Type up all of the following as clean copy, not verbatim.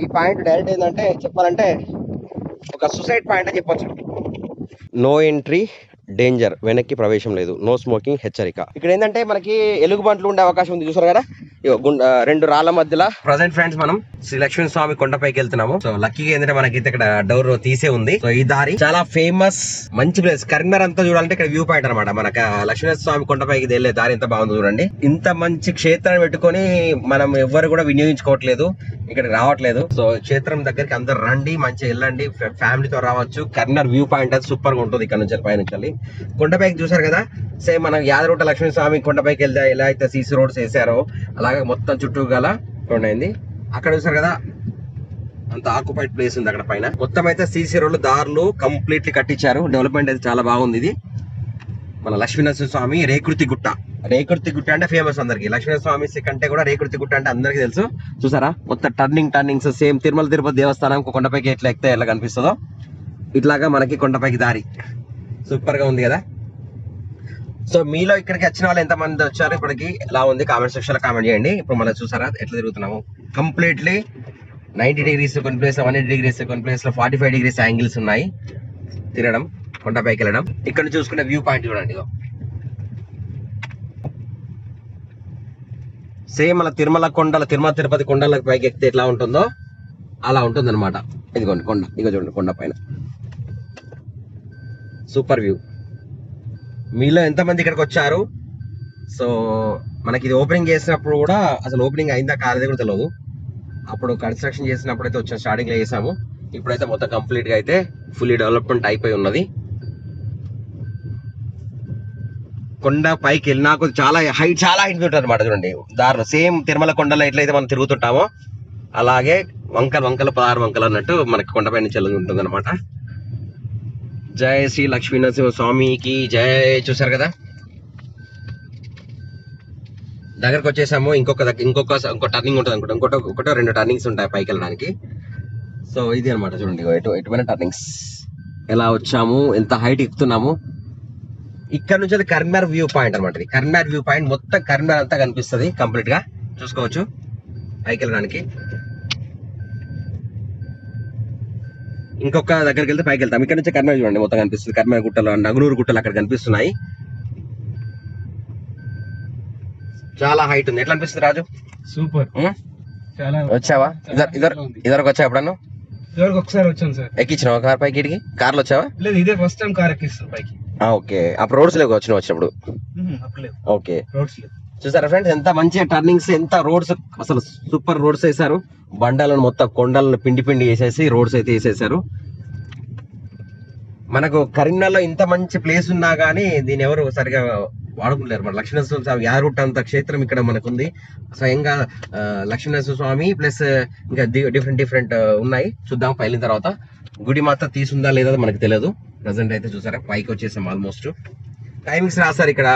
ఈ point direct ఏంటంటే చెప్పాలంటే ఒక సూసైడ్ పాయింట్ అని చెప్పొచ్చు. నో ఎంట్రీ, డేంజర్, వెనక్కి ప్రవేశం లేదు, నో స్మోకింగ్, హెచ్చరిక. ఇక్కడ ఏంటంటే మనకి ఎలుగుబంట్లు ఉండే అవకాశం ఉంది, చూసారు కదా. రెండు రాళ్ల మధ్యలో ప్రజెంట్ ఫ్రెండ్స్ మనం శ్రీ లక్ష్మీ స్వామి కొండపైకి వెళ్తున్నాము. సో లక్కీగా ఏంటంటే మనకి ఇక్కడ డోర్ తీసే ఉంది. సో ఈ దారి చాలా ఫేమస్, మంచి ప్లేస్. కరీంనగర్ అంతా చూడాలంటే ఇక్కడ వ్యూ పాయింట్ అనమాట. మనకి లక్ష్మీ స్వామి కొండపైకి వెళ్ళే దారి ఎంత బాగుందో చూడండి. ఇంత మంచి క్షేత్రాన్ని పెట్టుకొని మనం ఎవ్వరు కూడా వినియోగించుకోవట్లేదు, ఇక్కడికి రావట్లేదు. సో క్షేత్రం దగ్గరికి అందరు రండి, మంచిగా వెళ్ళండి, ఫ్యామిలీతో రావచ్చు. కరీంనగర్ వ్యూ పాయింట్ అది సూపర్ గా ఉంటుంది ఇక్కడ నుంచి పైనుంచి. కొండపైకి చూసారు కదా, సేమ్ మనం యాదగిరిగుట్ట లక్ష్మీ స్వామి కొండపైకి వెళ్తే ఎలా అయితే సీసీ రోడ్స్ వేసారో అలాగే మొత్తం చుట్టూ గల కొండైంది. అక్కడ చూసారు కదా అంత ఆక్యుపైడ్ ప్లేస్ ఉంది అక్కడ పైన. మొత్తం అయితే సీసీ రోడ్లు, దారులు కంప్లీట్లీ కట్టించారు. డెవలప్మెంట్ అయితే చాలా బాగుంది. ఇది మన లక్ష్మీనరసింహ స్వామి రేకుర్తి గుట్ట. రేకుర్తి గుట్ట అంటే ఫేమస్ అందరికి. లక్ష్మీనరసింహ స్వామి కంటే కూడా రేకుర్తి గుట్ట అంటే అందరికి తెలుసు. చూసారా మొత్తం టర్నింగ్స్ సేమ్ తిరుమల తిరుపతి దేవస్థానం కొండపైకి ఎట్లా ఎక్కితే ఎలా కనిపిస్తుందో ఇట్లాగా మనకి కొండపైకి దారి సూపర్ గా ఉంది కదా. సో మీలో ఇక్కడికి వచ్చిన వాళ్ళు ఎంతమంది వచ్చారు, ఇప్పటికి ఎలా ఉంది కామెంట్ సెక్షన్ లో కామెంట్ చేయండి. ఇప్పుడు మనం చూసారా ఎట్లా తిరుగుతున్నాము, కంప్లీట్లీ 90 degrees కొన్ని ప్లేస్, 180 degrees కొన్ని ప్లేస్ లో 45 degrees యాంగిల్స్ ఉన్నాయి తిరగడం, కొండపైకి వెళ్ళడం. ఇక్కడ చూసుకునే వ్యూ పాయింట్ చూడండి. సేమ్ మన తిరుమల తిరుపతి కొండల పైకి ఎక్కితే ఎట్లా ఉంటుందో అలా ఉంటుంది అనమాట. ఇదిగోండి కొండ, ఇదిగో చూడండి కొండ పైన సూపర్ వ్యూ. మీలో ఎంతమంది ఇక్కడికి వచ్చారు? సో మనకి ఇది ఓపెనింగ్ చేసినప్పుడు కూడా అసలు ఓపెనింగ్ అయిందా కాలేదో కూడా తెలియదు. అప్పుడు కన్స్ట్రక్షన్ చేసినప్పుడు అయితే వచ్చాం, స్టార్టింగ్ లో చేసాము. ఇప్పుడైతే మొత్తం కంప్లీట్ గా అయితే ఫుల్లీ డెవలప్మెంట్ అయిపోయి ఉన్నది. కొండ పైకి వెళ్ళినా చాలా హైట్ ఉంటుంది అనమాట. చూడండి దారిలో సేమ్ తిరుమల కొండలో ఎట్లయితే మనం తిరుగుతుంటామో అలాగే వంకలు 16 వంకలు అన్నట్టు మనకి కొండపై నుంచి వెళ్ళి ఉంటుంది అనమాట. జై శ్రీ లక్ష్మీనరసింహ స్వామికి జై. చూసారు కదా దగ్గరకు వచ్చేసాము. ఇంకో టర్నింగ్ ఉంటుంది అనుకుంటా. ఒకటో 2 టర్నింగ్స్ ఉంటాయి పైకి వెళ్ళడానికి. సో ఇది అనమాట చూడండి ఎటువంటి టర్నింగ్స్, ఎలా వచ్చాము, ఎంత హైట్ ఎక్కుతున్నాము. ఇక్కడ నుంచి అది కరీంనగర్ వ్యూ పాయింట్ అనమాట. ఇది కరీంనగర్ వ్యూ పాయింట్, మొత్తం కరీంనగర్ అంతా కనిపిస్తుంది కంప్లీట్ గా చూసుకోవచ్చు పైకి వెళ్ళడానికి. ఇంకొక దగ్గరికి వెళ్తే పైకి వెళ్తాం. ఇక్కడ నుంచి కరీంనగర్ చూడండి మొత్తం కనిపిస్తుంది. కరీంనగర్ గుట్టలు, నగునూరు గుట్టలు అక్కడ కనిపిస్తున్నాయి. చాలా హైట్ ఉంది. ఎట్లా అనిపిస్తుంది రాజు? సూపర్. వచ్చావా ఇదివరకు వచ్చావా ఎప్పుడన్నా? ఒకసారి వచ్చాను సార్. ఎక్కించినావా కార్ పైకి? ఇడికి కార్లో వచ్చావా? లేదు, ఇదే ఫస్ట్ టైం కార్ ఎక్కిస్తాను పైకి. ఓకే, అప్పుడు రోడ్స్ లేవు వచ్చినప్పుడు. ఓకే, చూసారా ఫ్రెండ్స్ ఎంత మంచిగా టర్నింగ్స్, ఎంత రోడ్స్, అసలు సూపర్ రోడ్స్ వేసారు. బండాలను మొత్తం కొండలను పిండి వేసేసి రోడ్స్ అయితే వేసేసారు. మనకు కరీంనగర్లో ఇంత మంచి ప్లేస్ ఉన్నా గానీ దీన్ని ఎవరు సరిగా వాడుకోలేరు. మన లక్ష్మీనరసింహ స్వామి యాదగిరిగుట్ట అంత క్షేత్రం ఇక్కడ మనకు ఉంది. స్వయంగా లక్ష్మీనరసింహ స్వామి ప్లస్ ఇంకా డిఫరెంట్ ఉన్నాయి. చూద్దాం వెళ్ళిన తర్వాత. గుడి మాత్రం తీసుందా లేదా మనకు తెలియదు. ప్రజెంట్ అయితే చూసారా పైకి వచ్చేసాం ఆల్మోస్ట్. టైమింగ్స్ రాస్తారు ఇక్కడ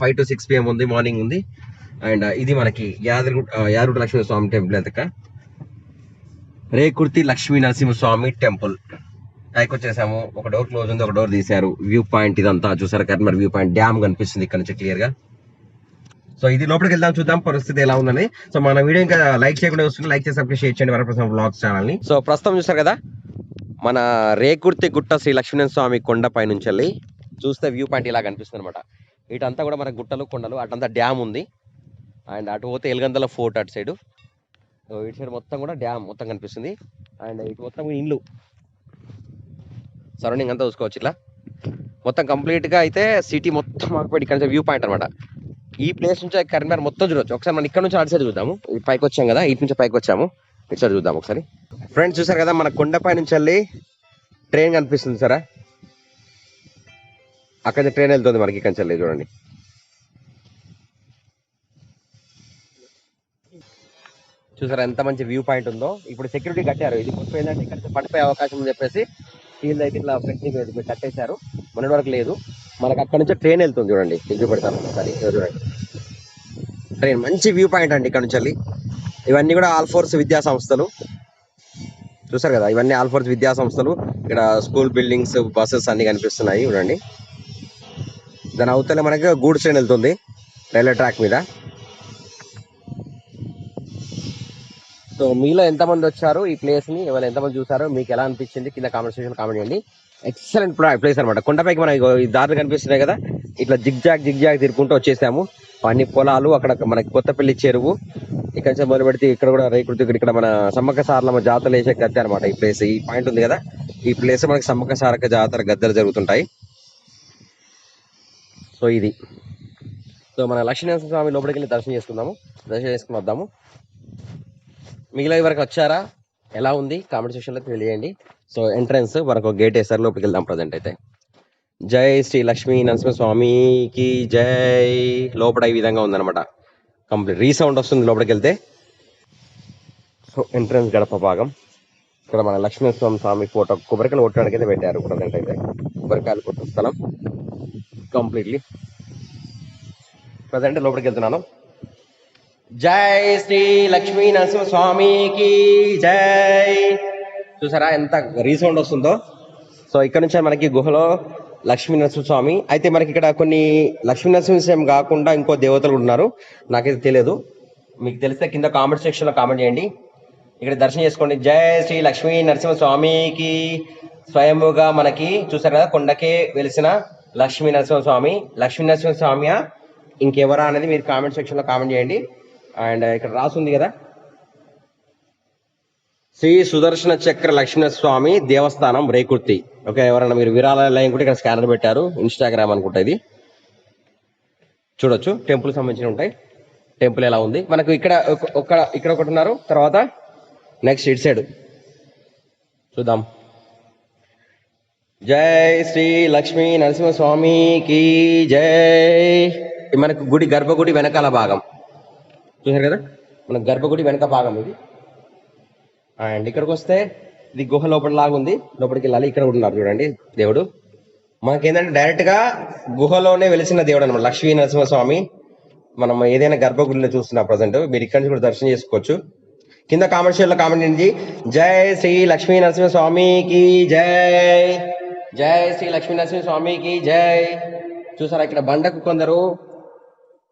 5 to 6 PM ఉంది, మార్నింగ్ ఉంది. అండ్ ఇది మనకి యాదగిరిగుట్ట లక్ష్మీ స్వామి టెంపుల్. ఎంత రేకుర్తి లక్ష్మీ నరసింహ స్వామి టెంపుల్ పైకి వచ్చేసాము. ఒక డోర్ క్లోజ్ ఉంది, ఒక డోర్ తీశారు. వ్యూ పాయింట్ ఇదంతా చూసారా, కరీంనగర్ వ్యూ పాయింట్. డ్యామ్ కనిపిస్తుంది ఇక్కడ నుంచి క్లియర్ గా. సో ఇది లోపలికి వెళ్దాం, చూద్దాం పరిస్థితి ఎలా ఉందని. సో మన వీడియో ఇంకా లైక్ చేయకుండా వస్తుంది, లైక్ చేసి అప్డేట్ షేర్ చేయండి వరప్రసాద్ వ్లాగ్స్ ఛానల్ ని. సో ప్రస్తుతం చూసారు కదా మన రేకుర్తి గుట్ట శ్రీ లక్ష్మీనరసింహ స్వామి కొండ పై నుంచి వెళ్ళి చూస్తే వ్యూ పాయింట్ ఇలా కనిపిస్తుంది అనమాట. ఇటంతా కూడా మన గుట్టలు కొండలు, అటంతా డ్యామ్ ఉంది. అండ్ అటు పోతే ఎల్గందల ఫోర్ట్ అటు సైడ్, ఇటు సైడ్ మొత్తం కూడా డ్యామ్ మొత్తం కనిపిస్తుంది. అండ్ ఇటు మొత్తం ఇండ్లు, సరౌండింగ్ అంతా చూసుకోవచ్చు. ఇట్లా మొత్తం కంప్లీట్ గా అయితే సిటీ మొత్తం ఆకుపడి ఇక్కడ వ్యూ పాయింట్ అనమాట. ఈ ప్లేస్ నుంచి కరీంనగర్ మొత్తం చూడొచ్చు. ఒకసారి మనం ఇక్కడ నుంచి అటు సైడ్ చూద్దాము. పైకి వచ్చాం కదా, ఇటు నుంచి పైకి వచ్చాము, ఇటు సైడ్ చూద్దాం ఒకసారి. ఫ్రెండ్స్ చూసారు కదా మన కొండపై నుంచి వెళ్ళి ట్రైన్ కనిపిస్తుంది సరే, అక్కడ ట్రైన్ వెళ్తుంది మనకి ఇక్కడ నుంచి వెళ్ళి. చూడండి చూసారా ఎంత మంచి వ్యూ పాయింట్ ఉందో. ఇప్పుడు సెక్యూరిటీ కట్టారు. ఇది మొత్తం ఏంటంటే ఇక్కడ పడిపోయే అవకాశం అని చెప్పేసి ఫీల్డ్ అయితే ఇట్లా ఫెన్సింగ్ కట్టేశారు. మొన్నటి వరకు లేదు. మనకి అక్కడ నుంచి ట్రైన్ వెళ్తుంది చూడండి, చూపెడతాను ఒకసారి. చూడండి ట్రైన్, మంచి వ్యూ పాయింట్ అండి ఇక్కడ నుంచి వెళ్ళి. ఇవన్నీ కూడా ఆల్ఫోర్స్ విద్యా సంస్థలు చూసారు కదా, ఇవన్నీ ఆల్ఫోర్స్ విద్యా సంస్థలు. ఇక్కడ స్కూల్ బిల్డింగ్స్, బస్సెస్ అన్ని కనిపిస్తున్నాయి చూడండి. దాని అవతల మనకి గూడ్స్ ట్రైన్ వెళ్తుంది రైల్వే ట్రాక్ మీద. సో సో మీలో ఎంతమంది వచ్చారు ఈ ప్లేస్ ని, ఎవరు ఎంతమంది చూసారో, మీకు ఎలా అనిపించింది కింద కామెంట్ సెక్షన్ కామెంట్ చేయండి. ఎక్సలెంట్ ప్లేస్ అనమాట. కొండపైకి మనం ఈ దారులు కనిపిస్తున్నాయి కదా, ఇట్లా జిగ్ జాగ్ తిరుగుకుంటూ వచ్చేసాము. అన్ని పొలాలు, అక్కడ మనకి కొత్తపల్లి చెరువు, ఇక్కడ నుంచి మొదలు పెడితే ఇక్కడ కూడా రైతు ఇక్కడ మన సమ్మక్క సారలమ్మ జాతరలు వేసే గద్దె అనమాట ఈ ప్లేస్. ఈ పాయింట్ ఉంది కదా, ఈ ప్లేస్ మనకి సమ్మక్క సారక్క జాతర గద్దెలు జరుగుతుంటాయి. సో ఇది. సో మన లక్ష్మీనరసింహ స్వామి లోపలికి వెళ్ళి దర్శనం చేసుకుని వద్దాము. మిగిలిన వరకు వచ్చారా, ఎలా ఉంది కామెంట్ సెక్షన్ లో తెలియజేయండి. సో ఎంట్రన్స్ వరకు గేట్ వేసారు, లోపలికి వెళ్దాం. ప్రజెంట్ అయితే జై శ్రీ లక్ష్మీ నరసింహ స్వామికి జై. లోపల ఈ విధంగా ఉందన్నమాట, కంప్లీట్ రీసౌండ్ వస్తుంది లోపలికి వెళ్తే. సో ఎంట్రన్స్ గడప భాగం. ఇక్కడ మన లక్ష్మీనరసింహ స్వామి ఫోటో కొబ్బరికాయలు కొట్టడానికి అయితే పెట్టారు. ప్రజెంట్ అయితే కొబ్బరికాయలు కొట్టే స్థలం కంప్లీట్లీ. ప్రజెంట్ లోపలికి వెళ్తున్నాను. జై శ్రీ లక్ష్మీ నరసింహ స్వామికి జై. చూసారా ఎంత రీసౌండ్ వస్తుందో. సో ఇక్కడ నుంచి మనకి గుహలో లక్ష్మీ నరసింహ స్వామి అయితే మనకి ఇక్కడ కొన్ని లక్ష్మీ నరసింహ స్వామి కాకుండా ఇంకో దేవతలు ఉన్నారు, నాకైతే తెలియదు. మీకు తెలిస్తే కింద కామెంట్ సెక్షన్ లో కామెంట్ చేయండి. ఇక్కడ దర్శనం చేసుకోండి. జై శ్రీ లక్ష్మీ నరసింహ స్వామికి. స్వయంభూగా మనకి చూసారు కదా, కొండకే వెలిసిన లక్ష్మీ నరసింహ స్వామి. లక్ష్మీ నరసింహ స్వామి ఇంకెవరా అనేది మీరు కామెంట్ సెక్షన్ లో కామెంట్ చేయండి. అండ్ ఇక్కడ రాసుంది కదా, శ్రీ సుదర్శన చక్ర లక్ష్మణ స్వామి దేవస్థానం రేకుర్తి. ఓకే, ఎవరైనా మీరు విరాళాలయం కూడా ఇక్కడ స్కానర్ పెట్టారు, ఇన్స్టాగ్రామ్ అనుకుంటా ఇది. చూడొచ్చు, టెంపుల్ సంబంధించి ఉంటాయి. టెంపుల్ ఎలా ఉంది మనకు ఇక్కడ ఇక్కడ ఒకటి ఉన్నారు. తర్వాత నెక్స్ట్ ఇటు సైడ్ చూద్దాం. జై శ్రీ లక్ష్మీ నరసింహ స్వామికి జై. మనకు గుడి గర్భగుడి వెనకాల భాగం చూసారు కదా, మన గర్భగుడి వెనక భాగం ఇది. అండ్ ఇక్కడికి వస్తే ఇది గుహ లోపల లాగా ఉంది, లోపలికి వెళ్ళాలి. ఇక్కడ ఉన్నారు చూడండి దేవుడు. మనకేంటంటే డైరెక్ట్ గా గుహలోనే వెలిసిన దేవుడు అనమాట లక్ష్మీ నరసింహ స్వామి. మనం ఏదైనా గర్భగుడిలో చూస్తున్నాం ప్రజెంట్, మీరు ఇక్కడ నుంచి కూడా దర్శనం చేసుకోవచ్చు. కింద కామెంట్ సెక్షన్ లో కామెంట్ చేయండి. జై శ్రీ లక్ష్మీ నరసింహ స్వామికి జై. జై శ్రీ లక్ష్మీ నరసింహ స్వామికి జై. చూసారా ఇక్కడ బండకు కొందరు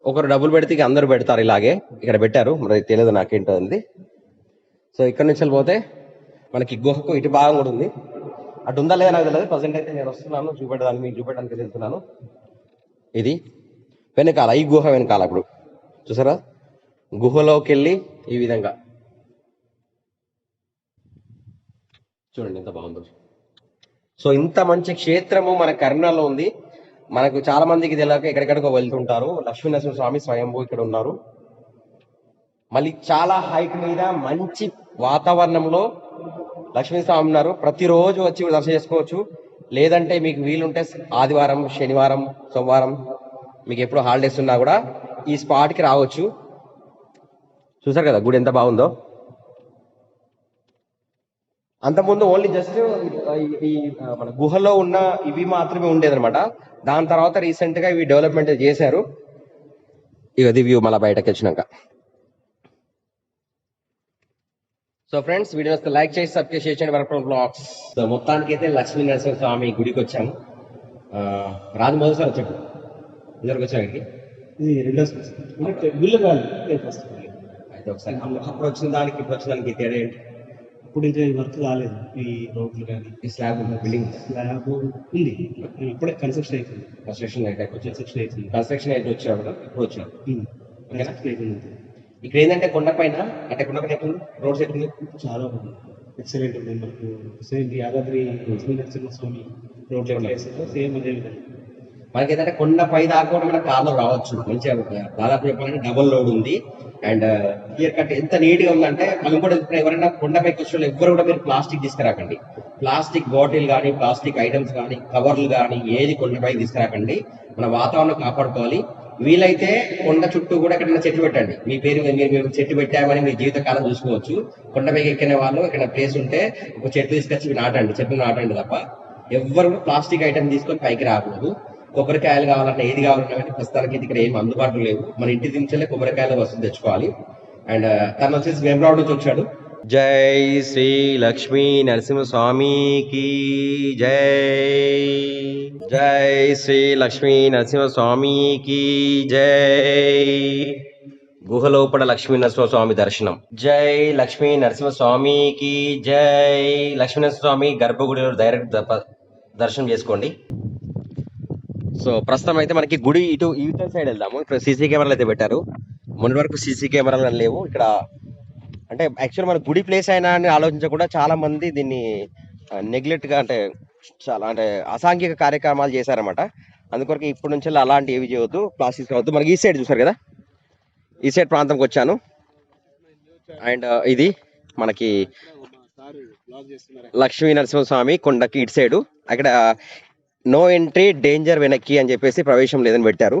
ఒకరు డబ్బులు పెడితే అందరూ పెడతారు, ఇలాగే ఇక్కడ పెట్టారు, మరి తెలియదు నాకేంటో ఉంది. సో ఇక్కడ నుంచి వెళ్ళిపోతే మనకి గుహకు ఇటు భాగం కూడా ఉంది. అటు ఉందా లేదా నాకు తెలియదు. ప్రజెంట్ అయితే నేను వస్తున్నాను చూపెట్టడానికి, మీకు చూపెట్టడానికి వెళ్తున్నాను. ఇది వెనకాల, ఈ గుహ వెనకాల. ఇప్పుడు చూసారా గుహలోకి వెళ్ళి ఈ విధంగా చూడండి ఎంత బాగుందో. సో ఇంత మంచి క్షేత్రము మన కరీంనగర్లో ఉంది. మనకు చాలా మందికి తెలియక ఎక్కడెక్కడికో వెళ్తుంటారు. లక్ష్మీ నరసింహ స్వామి స్వయంభూ ఇక్కడ ఉన్నారు. మళ్ళీ చాలా హైట్ మీద మంచి వాతావరణంలో లక్ష్మీ స్వామి ఉన్నారు. ప్రతిరోజు వచ్చి దర్శనం చేసుకోవచ్చు. లేదంటే మీకు వీలుంటే ఆదివారం, శనివారం, సోమవారం మీకు ఎప్పుడు హాలిడేస్ ఉన్నా కూడా ఈ స్పాట్కి రావచ్చు. చూసారు కదా గుడి ఎంత బాగుందో. అంతకుముందు ఓన్లీ జస్ట్ ఈ మన గుహలో ఉన్న ఇవి మాత్రమే ఉండేదన్నమాట. దాని తర్వాత రీసెంట్ గా ఇవి డెవలప్మెంట్ చేశారు. ఇది వ్యూ మళ్ళీ బయటకు వచ్చినాక. సో ఫ్రెండ్స్, వీడియో వస్తే లైక్ చేసి సబ్స్క్రైబ్ చేయండి వరప్రో బ్లాగ్స్. సో మొత్తానికి అయితే లక్ష్మీ నరసింహ స్వామి గుడికి వచ్చాము. రాజు మొదటిసారి వచ్చాడు, ఇద్దరికి వచ్చానికి ఇది రెండో ఫస్ట్. అయితే ఒకసారి అప్పుడు వచ్చిన దానికి ఇప్పుడు వచ్చిన దానికి తేడా ఏంటి? ఇప్పుడు ఇంకా ఈ వర్క్ కాలేదు, ఈ రోడ్లు కానీ ఈ స్లాబ్ బిల్డింగ్ స్లాబ్ ఉంది, ఇప్పుడే కన్స్ట్రక్షన్ అవుతుంది. కన్స్ట్రక్షన్ అయితే అవుతుంది. కన్స్ట్రక్షన్ అయితే వచ్చాడు, ఇప్పుడు వచ్చాడు. అవుతుంది. ఇక్కడ ఏంటంటే కొండపైన, అంటే కొండపైన ఎట్లుంది, రోడ్స్ ఎట్లుంది, చాలా బాగుంది, ఎక్సలెంట్ ఉంది. మనకు సేమ్ యాదాద్రి లక్ష్మీ నరసింహ స్వామి రోడ్లు సేమ్ అదే విధంగా. మనకి ఏంటంటే కొండపై దాకా కూడా మన కార్లో రావచ్చు మంచిగా. దాదాపు చెప్పాలంటే డబుల్ లోడ్ ఉంది. అండ్ క్లియర్ కట్ ఎంత నీట్ గా ఉందంటే, మనం కూడా ఎవరైనా కొండపైకి వచ్చిన ఎవరు కూడా మీరు ప్లాస్టిక్ తీసుకురాకండి. ప్లాస్టిక్ బాటిల్ కానీ, ప్లాస్టిక్ ఐటమ్స్ కానీ, కవర్లు కానీ ఏది కొండపైకి తీసుకురాకండి. మన వాతావరణం కాపాడుకోవాలి. వీలైతే కొండ చుట్టూ కూడా ఎక్కడైనా చెట్టు పెట్టండి. మీ పేరు మేము చెట్టు పెట్టామని మీ జీవితకాలం చూసుకోవచ్చు. కొండపైకి ఎక్కిన వాళ్ళు ఎక్కడ ప్లేస్ ఉంటే ఒక చెట్టు తీసుకొచ్చి నాటండి, చెట్లు నాటండి తప్ప ఎవరు ప్లాస్టిక్ ఐటమ్ తీసుకొని పైకి రాకూడదు. కొబ్బరికాయలు కావాలన్నా ఏది కావాలన్నా కానీ ప్రస్తుతానికి ఇక్కడ ఏం అందుబాటులో లేవు. మన ఇంటి దించలే కొబ్బరికాయల వస్తువు తెచ్చుకోవాలి. అండ్ తను వచ్చేసి వేమరావు నుంచి వచ్చాడు. జై శ్రీ లక్ష్మీ నరసింహ స్వామికి జై. జై శ్రీ లక్ష్మీ నరసింహ స్వామికి జై. గుహలోపల లక్ష్మీ నరసింహస్వామి దర్శనం. జై లక్ష్మీ నరసింహస్వామికి జై. లక్ష్మీ నరసింహస్వామి గర్భగుడిలో డైరెక్ట్ దర్శనం చేసుకోండి. సో ప్రస్తుతం అయితే మనకి గుడి ఇటు ఈవెన్ సైడ్ వెళ్దాము. ఇక్కడ సీసీ కెమెరాలు అయితే పెట్టారు. మొన్నటి వరకు సీసీ కెమెరాలు అని లేవు ఇక్కడ. అంటే యాక్చువల్ మన గుడి ప్లేస్ అయినా అని ఆలోచించకుండా చాలా మంది దీన్ని నెగ్లెక్ట్ గా, అంటే చాలా అంటే అసాంఘిక కార్యక్రమాలు చేశారన్నమాట. అందుకొరకు ఇప్పటి నుంచి అలాంటి ఏవి చేయవద్దు, ప్లాస్టిక్ కావద్దు. మనకి ఈ సైడ్ చూసారు కదా, ఈ సైడ్ ప్రాంతంకి వచ్చాను. అండ్ ఇది మనకి లక్ష్మీ నరసింహస్వామి కొండకి ఇటు సైడు. అక్కడ నో ఎంట్రీ, డేంజర్ వెనక్కి అని చెప్పేసి ప్రవేశం లేదని పెట్టారు.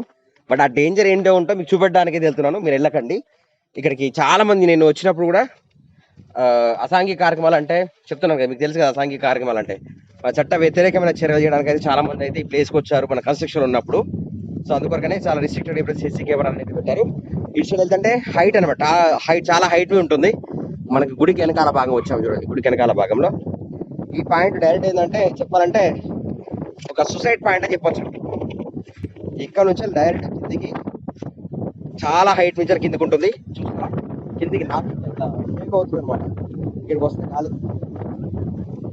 బట్ ఆ డేంజర్ ఏంటో ఉంటో మీకు చూపెట్టడానికి వెళ్తున్నాను, మీరు వెళ్ళకండి. ఇక్కడికి చాలా మంది నేను వచ్చినప్పుడు కూడా అసాంఘిక కార్యక్రమాలు అంటే చెప్తున్నాను కదా, మీకు తెలుసు కదా అసాంఘిక కార్యక్రమాలు అంటే చట్ట వ్యతిరేకమైన చర్యలు చేయడానికి అయితే చాలా మంది అయితే ఈ ప్లేస్కి వచ్చారు మన కన్స్ట్రక్షన్ ఉన్నప్పుడు. సో అందుకొరకనే చాలా రిస్ట్రిక్టెడ్ ఇప్పుడు సీసీ కెమెరాలు అనేది పెట్టారు. ఇటు సైడ్ వెళ్తుంటే హైట్ అనమాట, హైట్ చాలా హైట్ ఉంటుంది. మనకి గుడికి వెనకాల భాగం వచ్చాము చూడండి. గుడికి వెనకాల భాగంలో ఈ పాయింట్ డైరెక్ట్ ఏంటంటే చెప్పాలంటే ఒక సూసైడ్ పాయింట్ అని చెప్పొచ్చు. ఇక్కడ నుంచి డైరెక్ట్ కిందికి చాలా హైట్ నుంచి కిందికి ఉంటుంది. చూస్తా కిందికి అవుతుంది అనమాట. ఇక్కడికి వస్తే కాదు,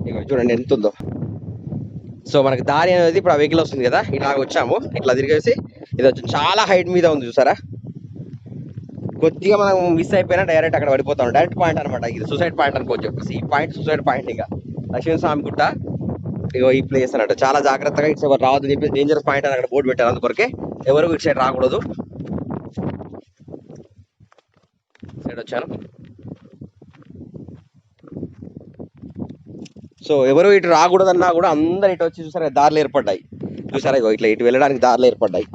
ఇక చూడండి ఎంత ఉందో. సో మనకి దారి అనేది ఇప్పుడు ఆ వెహికల్ వస్తుంది కదా, ఇలాగ వచ్చాము, ఇట్లా తిరిగేసి ఇది వచ్చి చాలా హైట్ మీద ఉంది చూసారా. కొద్దిగా మనం మిస్ అయిపోయినా డైరెక్ట్ అక్కడ పడిపోతాం. డైరెక్ట్ పాయింట్ అనమాట ఇది, సూసైడ్ పాయింట్ అనుకోవచ్చు చెప్పేసి. ఈ పాయింట్ సూసైడ్ పాయింట్. ఇక లక్ష్మీస్వామి గుట్ట ఇగో ఈ ప్లేస్ అన్నట్టు. చాలా జాగ్రత్తగా ఇటు సైడ్ రావద్దని చెప్పేసి డేంజరస్ పాయింట్ అని అక్కడ బోర్డు పెట్టారు. అందుకొరకే ఎవరు ఇటు సైడ్ రాకూడదు. సైడ్ వచ్చాను. సో ఎవరు ఇటు రాకూడదన్నా కూడా అందరు ఇటు వచ్చి చూసారా దారులు ఏర్పడ్డాయి. చూసారా ఇగో ఇట్లా ఇటు వెళ్ళడానికి దారులు ఏర్పడ్డాయి.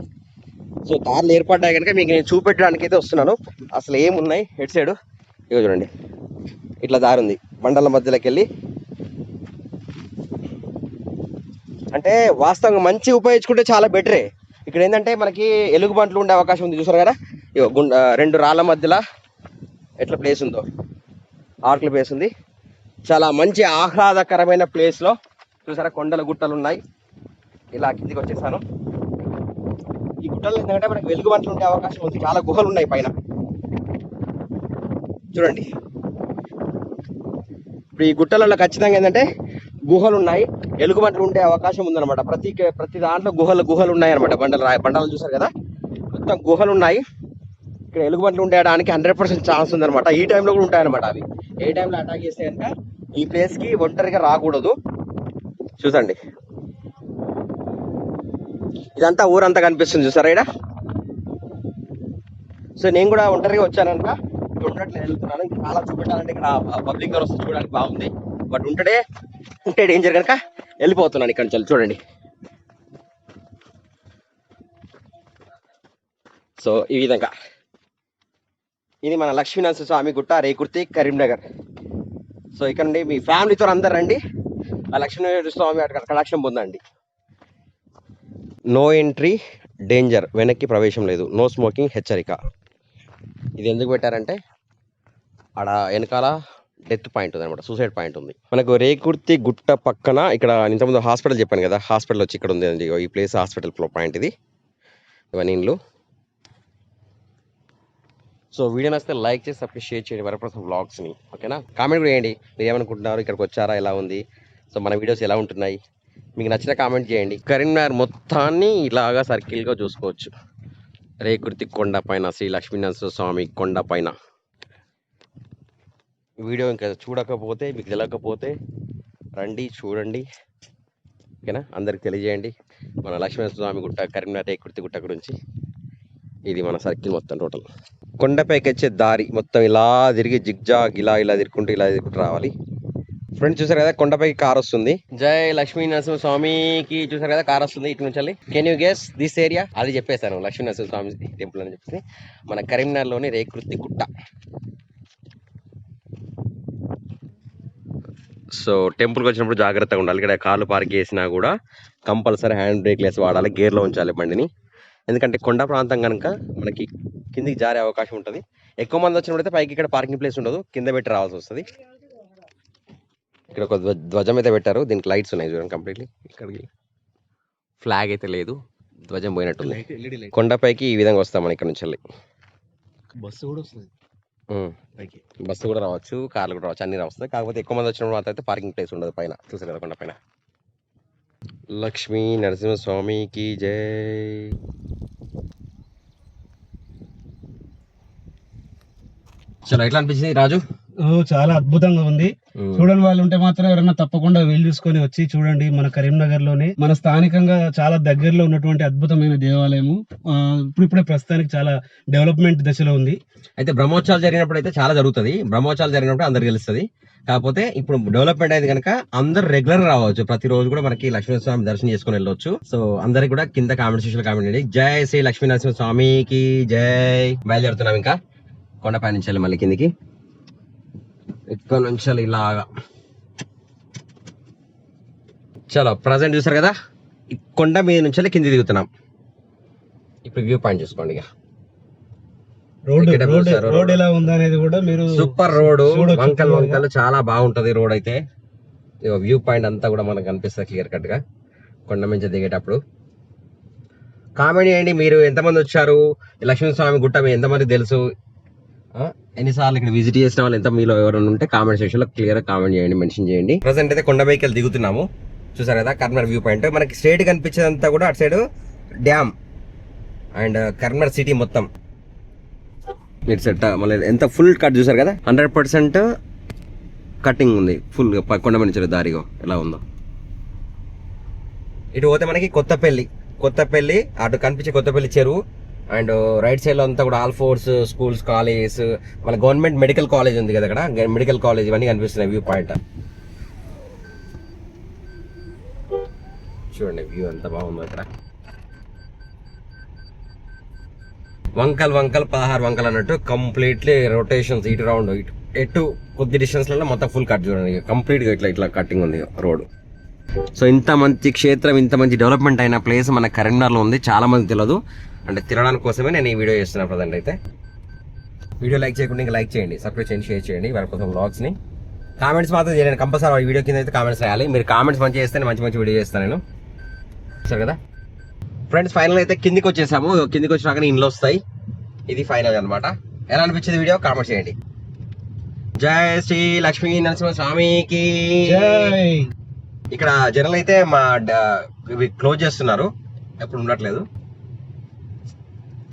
సో దారులు ఏర్పడ్డాయి కనుక మీకు నేను చూపెట్టడానికి అయితే వస్తున్నాను. అసలు ఏమున్నాయి హెడ్ సైడ్ ఇగో చూడండి, ఇట్లా దారి ఉంది బండల మధ్యలోకి వెళ్ళి. అంటే వాస్తవంగా మంచి ఉపయోగించుకుంటే చాలా బెటరే. ఇక్కడ ఏంటంటే మనకి ఎలుగుబంట్లు ఉండే అవకాశం ఉంది చూసారు కదా. ఇగో రెండు రాళ్ళ మధ్యలో ఎట్లా ప్లేస్ ఉందో, ఆర్కుల ప్లేస్ ఉంది. చాలా మంచి ఆహ్లాదకరమైన ప్లేస్లో చూసారా కొండల గుట్టలు ఉన్నాయి. ఇలా కిందికి వచ్చేసాను. ఈ గుట్టలు ఏంటంటే మనకి వెలుగుబంట్లు ఉండే అవకాశం ఉంది. చాలా గుహలు ఉన్నాయి పైన చూడండి. ఇప్పుడు ఈ గుట్టలలో ఖచ్చితంగా ఏంటంటే గుహలు ఉన్నాయి, ఎలుగుబంట్లు ఉండే అవకాశం ఉందన్నమాట. ప్రతి దాంట్లో గుహలు ఉన్నాయి అనమాట. బండలు చూసారు కదా, మొత్తం గుహలు ఉన్నాయి. ఇక్కడ ఎలుగుబంట్లు ఉండడానికి 100% ఛాన్స్ ఉందన్నమాట. ఈ టైంలో కూడా ఉంటాయన్నమాట. అవి ఏ టైంలో అటాక్ చేస్తే కనుక ఈ ప్లేస్కి ఒంటరిగా రాకూడదు. చూసండి, ఇదంతా ఊరంతా కనిపిస్తుంది చూసారా ఇక్కడ. సో నేను కూడా ఒంటరిగా వచ్చాను కనుక ఉండట్లేదు, వెళ్తున్నాను. చాలా చూపెట్టాలంటే ఇక్కడ పబ్లిక్ వస్తే చూడడానికి బాగుంది. బట్ ఉంటే డేంజర్ కనుక వెళ్ళిపోతున్నాను ఇక్కడ నుంచి. చూడండి, సో ఈ విధంగా ఇది మన లక్ష్మీనరసింహ స్వామి గుట్ట, రేకుర్తి, కరీంనగర్. సో ఇక్కడ నుండి మీ ఫ్యామిలీతో అందరు రండి, ఆ లక్ష్మీనరసింహ స్వామి కటాక్షం పొందండి. నో ఎంట్రీ, డేంజర్, వెనక్కి ప్రవేశం లేదు, నో స్మోకింగ్, హెచ్చరిక. ఇది ఎందుకు పెట్టారంటే ఆడ వెనకాల డెత్ పాయింట్ ఉంది అనమాట, సూసైడ్ పాయింట్ ఉంది. మనకు రేకుర్తి గుట్ట పక్కన ఇక్కడ ఇంతకుముందు హాస్పిటల్ చెప్పాను కదా, హాస్పిటల్ వచ్చి ఇక్కడ ఉంది అండి. ఈ ప్లేస్ హాస్పిటల్ పాయింట్ ఇది. ఇవన్నీ ఇండ్లు. సో వీడియో నచ్చితే లైక్ చేసి అప్రిషియేట్ చేయండి వరప్రసాద్ వ్లాగ్స్ని, ఓకేనా. కామెంట్ కూడా చేయండి, మీరు ఏమనుకుంటున్నారు, ఇక్కడికి వచ్చారా, ఎలా ఉంది, సో మన వీడియోస్ ఎలా ఉంటున్నాయి, మీకు నచ్చిన కామెంట్ చేయండి. కరీంనగర్ మొత్తాన్ని ఇలాగా సర్కిల్గా చూసుకోవచ్చు. రేకుర్తి కొండ పైన, శ్రీ లక్ష్మీనరసింహ స్వామి కొండ పైన. వీడియో ఇంకా చూడకపోతే, మీకు తెలియకపోతే రండి చూడండి, ఓకేనా. అందరికి తెలియజేయండి మన లక్ష్మీనరసింహ స్వామి గుట్ట, కరీంనగర్ రేకుర్తి గుట్ట గురించి. ఇది మన సర్కిల్ మొత్తం టోటల్. కొండపైకి వచ్చే దారి మొత్తం ఇలా తిరిగి జిగ్జాగ్ ఇలా తిరుగుకుంటూ రావాలి. ఫ్రెండ్స్ చూసారు కదా, కొండపైకి కార్ వస్తుంది. జై లక్ష్మీ నరసింహ స్వామికి చూసారు కదా కార్ వస్తుంది ఇటు నుంచి. Can you guess this area? అది చెప్పేశాను, లక్ష్మీ నరసింహ స్వామి టెంపుల్ అని చెప్పేసి. మన కరీంనగర్లోని రేకుర్తి గుట్ట. సో టెంపుల్కి వచ్చినప్పుడు జాగ్రత్తగా ఉండాలి. ఇక్కడ కార్లు పార్క్ చేసినా కూడా కంపల్సరీ హ్యాండ్ బ్రేక్ వేసి వాడాలి, గేర్లో ఉంచాలి బండిని. ఎందుకంటే కొండ ప్రాంతం కనుక మనకి కిందికి జారే అవకాశం ఉంటుంది. ఎక్కువ మంది వచ్చినప్పుడైతే పైకి ఇక్కడ పార్కింగ్ ప్లేస్ ఉండదు, కింద పెట్టి రావాల్సి వస్తుంది. ఇక్కడ ఒక ధ్వజం అయితే పెట్టారు, దీనికి లైట్స్ ఉన్నాయి చూడండి కంప్లీట్లీ. ఇక్కడికి ఫ్లాగ్ అయితే లేదు, ధ్వజం పోయినట్టుంది. కొండపైకి ఈ విధంగా వస్తాం మనం ఇక్కడ నుంచి వెళ్ళి. బస్సు కూడా వస్తుంది పైకి. బస్సు కూడా రావచ్చు, కార్లు కూడా రావచ్చు, అన్ని రావచ్చు. కాకపోతే ఎక్కువ మంది వచ్చినప్పుడు మాత్రం అయితే పార్కింగ్ ప్లేస్ ఉండదు పైన, చూసారు కదా కొండ పైన. లక్ష్మీ నరసింహస్వామికి జై. చలో, ఎట్లా అనిపించింది రాజు? చాలా అద్భుతంగా ఉంది. చూడని వాళ్ళు ఉంటే మాత్రం ఎవరైనా తప్పకుండా వీలు చూసుకొని వచ్చి చూడండి. మన కరీంనగర్ లోనే మన స్థానికంగా చాలా దగ్గరలో ఉన్నటువంటి అద్భుతమైన దేవాలయము. ఇప్పుడిప్పుడే ప్రస్తుతానికి చాలా డెవలప్మెంట్ దశలో ఉంది. అయితే బ్రహ్మోత్సవాలు జరిగినప్పుడు అయితే చాలా జరుగుతుంది. బ్రహ్మోత్సవాలు జరిగినప్పుడు అందరు తెలుస్తుంది. కాకపోతే ఇప్పుడు డెవలప్మెంట్ అయింది కనుక అందరు రెగ్యులర్ రావచ్చు. ప్రతిరోజు కూడా మనకి లక్ష్మీనరసింహస్వామి దర్శనం చేసుకుని వెళ్ళొచ్చు. సో అందరికి కూడా కింద కామెంట్ సెక్షన్ కామెంట్ చేయండి. జై శ్రీ లక్ష్మీనరసింహస్వామికి జై. బయలుదేరుతున్నాం ఇంకా కొండపై నుంచి మళ్ళీ కిందికి. ఇక్కడ నుంచి ఇలాగా చలో, ప్రజెంట్ చూసారు కదా, ఈ కొండ మీద నుంచి కింది దిగుతున్నాం. ఇప్పుడు వ్యూ పాయింట్ చూసుకోండి. ఇక రోడ్ ఎలా ఉందనేది కూడా మీరు సూపర్ రోడ్, వంకలు చాలా బాగుంటది రోడ్ అయితే. వ్యూ పాయింట్ అంతా కూడా మనకు కనిపిస్తుంది క్లియర్ కట్ గా కొండ నుంచి దిగేటప్పుడు. కామెంట్ చేయండి మీరు ఎంతమంది వచ్చారు, లక్ష్మీస్వామి గుట్ట మీ ఎంతమంది తెలుసు, ఎన్నిసార్లు ఇక్కడ విజిట్ చేసిన వాళ్ళు ఎంత మీలో ఎవరైనా ఉంటే కామెంట్ సెక్షన్ లో క్లియర్ గా కామెంట్ చేయండి, మెన్షన్ చేయండి. ప్రజెంట్ అయితే కొండపైకి వెళ్ళి దిగుతున్నాము. చూసారు కదా కరీంనగర్ వ్యూ పాయింట్. మనకి స్ట్రేట్ కనిపించేదంతా కూడా అటు side dam and Karimnagar city మొత్తం ఇటు సెట్. మళ్ళీ ఎంత ఫుల్ కట్ చూసారు కదా, 100% కటింగ్ ఉంది ఫుల్ కొండ నుంచి దారిగో ఎలా ఉందో. ఇటు పోతే మనకి కొత్తపల్లి అటు కనిపించే కొత్తపల్లి చెరువు అండ్ రైట్ సైడ్ లో అంతా కూడా ఆల్ ఫోర్స్ స్కూల్స్, కాలేజెస్, మన గవర్నమెంట్ మెడికల్ కాలేజ్ ఉంది కదా, అక్కడ మెడికల్ కాలేజ్ ఇవన్నీ కనిపిస్తున్నాయి వ్యూ పాయింట్. చూడండి వ్యూ ఎంత బాగుందో ఇక్కడ. వంకల్ 16 వంకలు అన్నట్టు కంప్లీట్లీ రొటేషన్స్ ఇటు రౌండ్ ఎటు కొద్ది డిస్టెన్స్ లో మొత్తం ఫుల్ కట్ చూడండి. కంప్లీట్ గా ఇట్లా కట్టింగ్ ఉంది రోడ్. సో ఇంత మంచి క్షేత్రం, ఇంత మంచి డెవలప్మెంట్ అయిన ప్లేస్ మన కరీంనగర్లో ఉంది. చాలా మంది తెలియదు, అంటే తినడానికి కోసమే నేను ఈ వీడియో చేస్తున్నాను ప్రజెంట్ అయితే. వీడియో లైక్ చేయకుండా ఇంకా లైక్ చేయండి, సబ్స్క్రైబ్ చేయండి, షేర్ చేయండి వారి కోసం వ్లాగ్స్ని. కామెంట్స్ మాత్రం చేయండి కంపల్సరీ. వీడియో కింద అయితే కామెంట్స్ రాయాలి. మీరు కామెంట్స్ మంచి చేస్తే మంచి వీడియో చేస్తాను నేను. సరే కదా ఫ్రెండ్స్, ఫైనల్ అయితే కిందికి వచ్చేసాము. కిందికి వచ్చినాక ఇంట్లో వస్తాయి. ఇది ఫైనల్ అనమాట. ఎలా అనిపించింది వీడియో కామెంట్ చేయండి. జై శ్రీ లక్ష్మీ నరసింహ స్వామికి జై. ఇక్కడ జనరల్ అయితే మా క్లోజ్ చేస్తున్నారు, ఎప్పుడు ఉండట్లేదు.